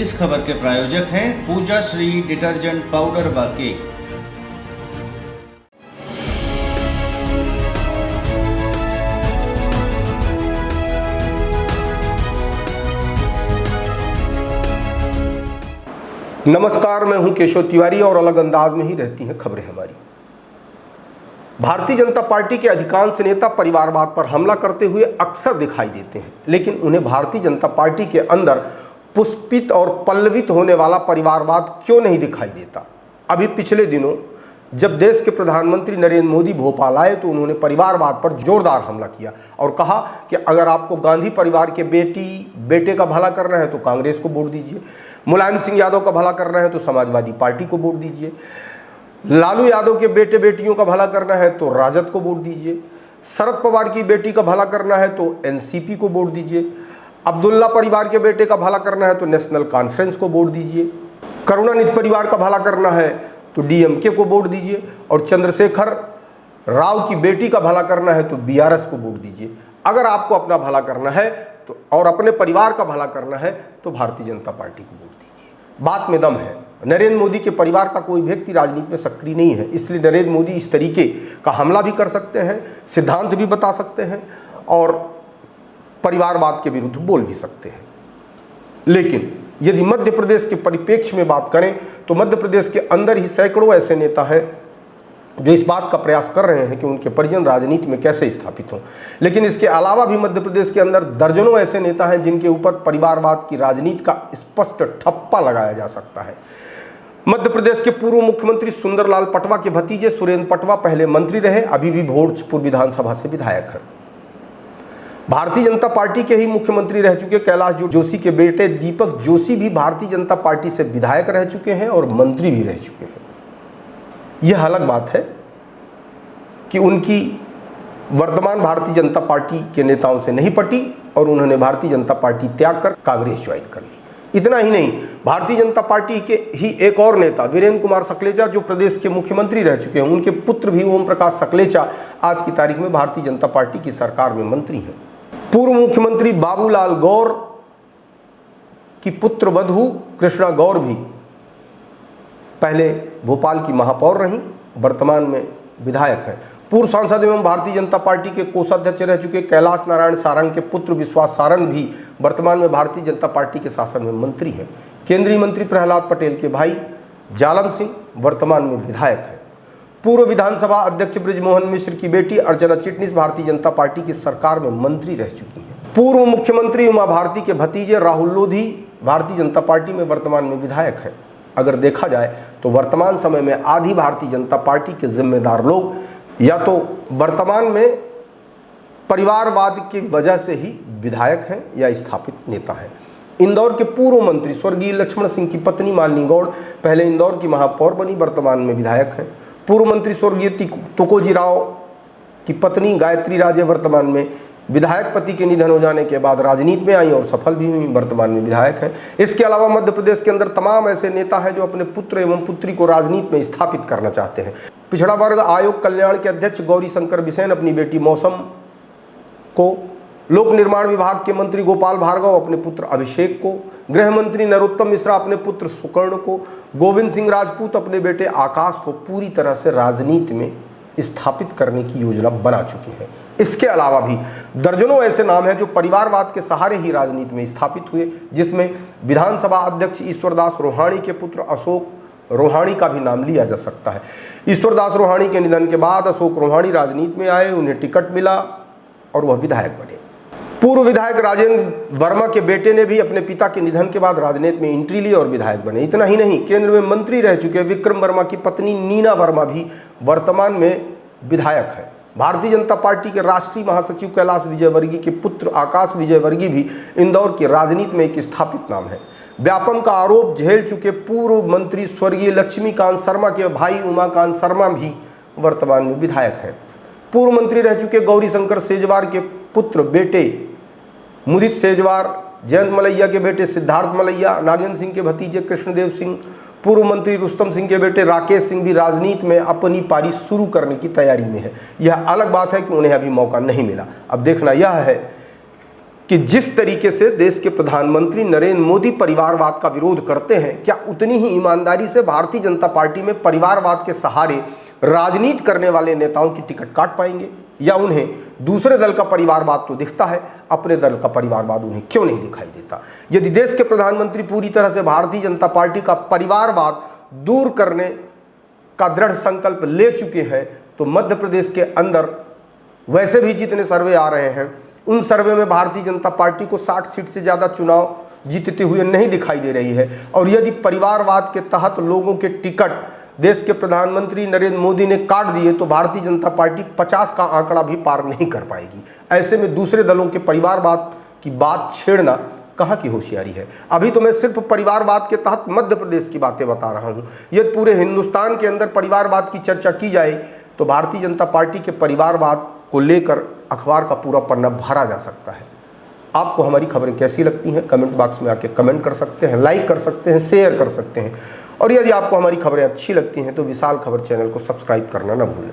इस खबर के प्रायोजक हैं पूजा श्री डिटर्जेंट पाउडर व केक। नमस्कार, मैं हूं केशव तिवारी और अलग अंदाज में ही रहती हैं खबरें हमारी। भारतीय जनता पार्टी के अधिकांश नेता परिवारवाद पर हमला करते हुए अक्सर दिखाई देते हैं, लेकिन उन्हें भारतीय जनता पार्टी के अंदर पुष्पित और पल्लवित होने वाला परिवारवाद क्यों नहीं दिखाई देता। अभी पिछले दिनों जब देश के प्रधानमंत्री नरेंद्र मोदी भोपाल आए तो उन्होंने परिवारवाद पर जोरदार हमला किया और कहा कि अगर आपको गांधी परिवार के बेटे का भला करना है तो कांग्रेस को वोट दीजिए, मुलायम सिंह यादव का भला करना है तो समाजवादी पार्टी को वोट दीजिए, लालू यादव के बेटे बेटियों का भला करना है तो राजद को वोट दीजिए, शरद पवार की बेटी का भला करना है तो एनसीपी को वोट दीजिए, अब्दुल्ला परिवार के बेटे का भला करना है तो नेशनल कॉन्फ्रेंस को वोट दीजिए, करुणानिधि परिवार का भला करना है तो डीएमके को वोट दीजिए और चंद्रशेखर राव की बेटी का भला करना है तो बीआरएस को वोट दीजिए। अगर आपको अपना भला करना है तो और अपने परिवार का भला करना है तो भारतीय जनता पार्टी को वोट दीजिए। बात में दम है। नरेंद्र मोदी के परिवार का कोई व्यक्ति राजनीति में सक्रिय नहीं है, इसलिए नरेंद्र मोदी इस तरीके का हमला भी कर सकते हैं, सिद्धांत भी बता सकते हैं और परिवारवाद के विरुद्ध बोल भी सकते हैं। लेकिन यदि मध्य प्रदेश के परिप्रेक्ष्य में बात करें तो मध्य प्रदेश के अंदर ही सैकड़ों ऐसे नेता हैं जो इस बात का प्रयास कर रहे हैं कि उनके परिजन राजनीति में कैसे स्थापित हों। लेकिन इसके अलावा भी मध्य प्रदेश के अंदर दर्जनों ऐसे नेता हैं जिनके ऊपर परिवारवाद की राजनीति का स्पष्ट ठप्पा लगाया जा सकता है। मध्य प्रदेश के पूर्व मुख्यमंत्री सुंदरलाल पटवा के भतीजे सुरेंद्र पटवा पहले मंत्री रहे, अभी भी भोजपुर विधानसभा से विधायक हैं। भारतीय जनता पार्टी के ही मुख्यमंत्री रह चुके कैलाश जोशी के बेटे दीपक जोशी भी भारतीय जनता पार्टी से विधायक रह चुके हैं और मंत्री भी रह चुके हैं। यह अलग बात है कि उनकी वर्तमान भारतीय जनता पार्टी के नेताओं से नहीं पटी और उन्होंने भारतीय जनता पार्टी त्याग कर कांग्रेस ज्वाइन कर ली। इतना ही नहीं, भारतीय जनता पार्टी के ही एक और नेता वीरेंद्र कुमार सकलेचा जो प्रदेश के मुख्यमंत्री रह चुके हैं, उनके पुत्र भी ओम प्रकाश सकलेचा आज की तारीख में भारतीय जनता पार्टी की सरकार में मंत्री हैं। पूर्व मुख्यमंत्री बाबूलाल गौर की पुत्र वधू कृष्णा गौर भी पहले भोपाल की महापौर रहीं, वर्तमान में विधायक हैं। पूर्व सांसद एवं भारतीय जनता पार्टी के कोषाध्यक्ष रह चुके कैलाश नारायण सारंग के पुत्र विश्वास सारंग भी वर्तमान में भारतीय जनता पार्टी के शासन में मंत्री हैं। केंद्रीय मंत्री प्रहलाद पटेल के भाई जालम सिंह वर्तमान में विधायक हैं। पूर्व विधानसभा अध्यक्ष बृजमोहन मिश्र की बेटी अर्चना चिटनिस भारतीय जनता पार्टी की सरकार में मंत्री रह चुकी हैं। पूर्व मुख्यमंत्री उमा भारती के भतीजे राहुल लोधी भारतीय जनता पार्टी में वर्तमान में विधायक हैं। अगर देखा जाए तो वर्तमान समय में आधी भारतीय जनता पार्टी के जिम्मेदार लोग या तो वर्तमान में परिवारवाद की वजह से ही विधायक हैं या स्थापित नेता हैं। इंदौर के पूर्व मंत्री स्वर्गीय लक्ष्मण सिंह की पत्नी मालिनी गौड़ पहले इंदौर की महापौर बनी, वर्तमान में विधायक हैं। पूर्व मंत्री स्वर्गीय तुकोजी राव की पत्नी गायत्री राजे वर्तमान में विधायक, पति के निधन हो जाने के बाद राजनीति में आई और सफल भी हुई, वर्तमान में विधायक हैं। इसके अलावा मध्य प्रदेश के अंदर तमाम ऐसे नेता हैं जो अपने पुत्र एवं पुत्री को राजनीति में स्थापित करना चाहते हैं। पिछड़ा वर्ग आयोग कल्याण के अध्यक्ष गौरी शंकर बिसेन अपनी बेटी मौसम को, लोक निर्माण विभाग के मंत्री गोपाल भार्गव अपने पुत्र अभिषेक को, गृह मंत्री नरोत्तम मिश्रा अपने पुत्र सुकर्ण को, गोविंद सिंह राजपूत अपने बेटे आकाश को पूरी तरह से राजनीति में स्थापित करने की योजना बना चुके हैं। इसके अलावा भी दर्जनों ऐसे नाम हैं जो परिवारवाद के सहारे ही राजनीति में स्थापित हुए, जिसमें विधानसभा अध्यक्ष ईश्वरदास रोहाणी के पुत्र अशोक रोहाणी का भी नाम लिया जा सकता है। ईश्वरदास रोहाणी के निधन के बाद अशोक रोहाणी राजनीति में आए, उन्हें टिकट मिला और वह विधायक बने। पूर्व विधायक राजेंद्र वर्मा के बेटे ने भी अपने पिता के निधन के बाद राजनीति में एंट्री ली और विधायक बने। इतना ही नहीं, केंद्र में मंत्री रह चुके विक्रम वर्मा की पत्नी नीना वर्मा भी वर्तमान में विधायक है। भारतीय जनता पार्टी के राष्ट्रीय महासचिव कैलाश विजयवर्गीय के पुत्र आकाश विजयवर्गीय भी इंदौर की राजनीति में एक स्थापित नाम है। व्यापम का आरोप झेल चुके पूर्व मंत्री स्वर्गीय लक्ष्मीकांत शर्मा के भाई उमाकांत शर्मा भी वर्तमान में विधायक हैं। पूर्व मंत्री रह चुके गौरी शंकर सेजवार के पुत्र बेटे मुदित सेजवार, जयंत मलैया के बेटे सिद्धार्थ मलैया, नागेंद्र सिंह के भतीजे कृष्णदेव सिंह, पूर्व मंत्री रुस्तम सिंह के बेटे राकेश सिंह भी राजनीति में अपनी पारी शुरू करने की तैयारी में है। यह अलग बात है कि उन्हें अभी मौका नहीं मिला। अब देखना यह है कि जिस तरीके से देश के प्रधानमंत्री नरेंद्र मोदी परिवारवाद का विरोध करते हैं, क्या उतनी ही ईमानदारी से भारतीय जनता पार्टी में परिवारवाद के सहारे राजनीति करने वाले नेताओं की टिकट काट पाएंगे? या उन्हें दूसरे दल का परिवारवाद तो दिखता है, अपने दल का परिवारवाद उन्हें क्यों नहीं दिखाई देता? यदि देश के प्रधानमंत्री पूरी तरह से भारतीय जनता पार्टी का परिवारवाद दूर करने का दृढ़ संकल्प ले चुके हैं, तो मध्य प्रदेश के अंदर वैसे भी जितने सर्वे आ रहे हैं, उन सर्वे में भारतीय जनता पार्टी को 60 सीट से ज़्यादा चुनाव जीतते हुए नहीं दिखाई दे रही है। और यदि परिवारवाद के तहत लोगों के टिकट देश के प्रधानमंत्री नरेंद्र मोदी ने काट दिए, तो भारतीय जनता पार्टी 50 का आंकड़ा भी पार नहीं कर पाएगी। ऐसे में दूसरे दलों के परिवारवाद की बात छेड़ना कहाँ की होशियारी है? अभी तो मैं सिर्फ परिवारवाद के तहत मध्य प्रदेश की बातें बता रहा हूँ। यदि पूरे हिंदुस्तान के अंदर परिवारवाद की चर्चा की जाए, तो भारतीय जनता पार्टी के परिवारवाद को लेकर अखबार का पूरा पन्ना भरा जा सकता है। आपको हमारी खबरें कैसी लगती हैं? कमेंट बॉक्स में आके कमेंट कर सकते हैं, लाइक कर सकते हैं, शेयर कर सकते हैं। और यदि आपको हमारी खबरें अच्छी लगती हैं तो विशाल खबर चैनल को सब्सक्राइब करना ना भूलें।